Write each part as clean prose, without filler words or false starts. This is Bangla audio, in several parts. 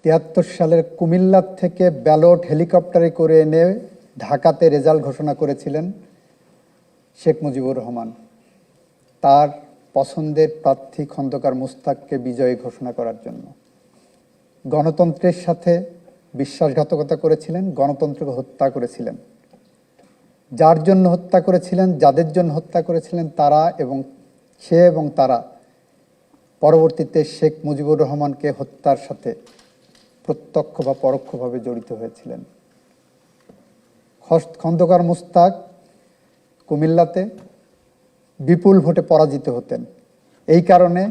৭৩ সালের কুমিল্লা থেকে ব্যালট হেলিকপ্টারে করে এনে ঢাকাতে রেজাল্ট ঘোষণা করেছিলেন শেখ মুজিবুর রহমান। তার পছন্দের প্রার্থী খন্দকার মুস্তাককে বিজয়ী ঘোষণা করার জন্য গণতন্ত্রের সাথে বিশ্বাসঘাতকতা করেছিলেন, গণতন্ত্রকে হত্যা করেছিলেন। যার জন্য হত্যা করেছিলেন, যাদের জন্য হত্যা করেছিলেন, তারা এবং তারা পরবর্তীতে শেখ মুজিবুর রহমানকে হত্যার সাথে প্রত্যক্ষ বা পরোক্ষভাবে জড়িত হয়েছিলেন। খন্দকার মুস্তাক কুমিল্লাতে বিপুল ভোটে পরাজিত হতেন। এই কারণে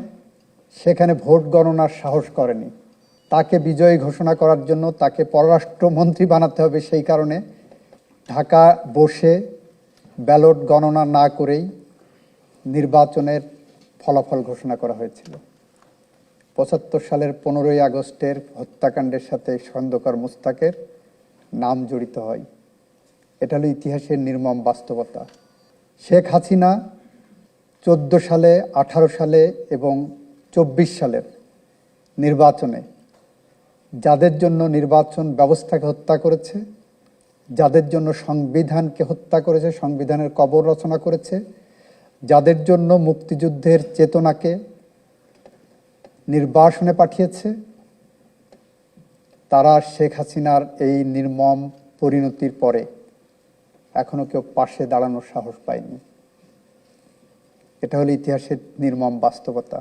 সেখানে ভোট গণনার সাহস করেনি। তাকে বিজয়ী ঘোষণা করার জন্য তাকে পররাষ্ট্রমন্ত্রী বানাতে হবে, সেই কারণে ঢাকা বসে ব্যালট গণনা না করেই নির্বাচনের ফলাফল ঘোষণা করা হয়েছিল। ৭৫ সালের 15ই আগস্টের হত্যাকাণ্ডের সাথে খন্দকার মুস্তাকের নাম জড়িত হয়। এটা হলো ইতিহাসের নির্মম বাস্তবতা। শেখ হাসিনা 14 সালে, 18 সালে এবং 24 সালের নির্বাচনে যাদের জন্য নির্বাচন ব্যবস্থাকে হত্যা করেছে, যাদের জন্য সংবিধানকে হত্যা করেছে, সংবিধানের কবর রচনা করেছে, যাদের জন্য মুক্তিযুদ্ধের চেতনাকে নির্বাসনে পাঠিয়েছে, তারা শেখ হাসিনার এই নির্মম পরিণতির পরে এখনো কেউ পাশে দাঁড়ানোর সাহস পায়নি। এটা হলো ইতিহাসের নির্মম বাস্তবতা।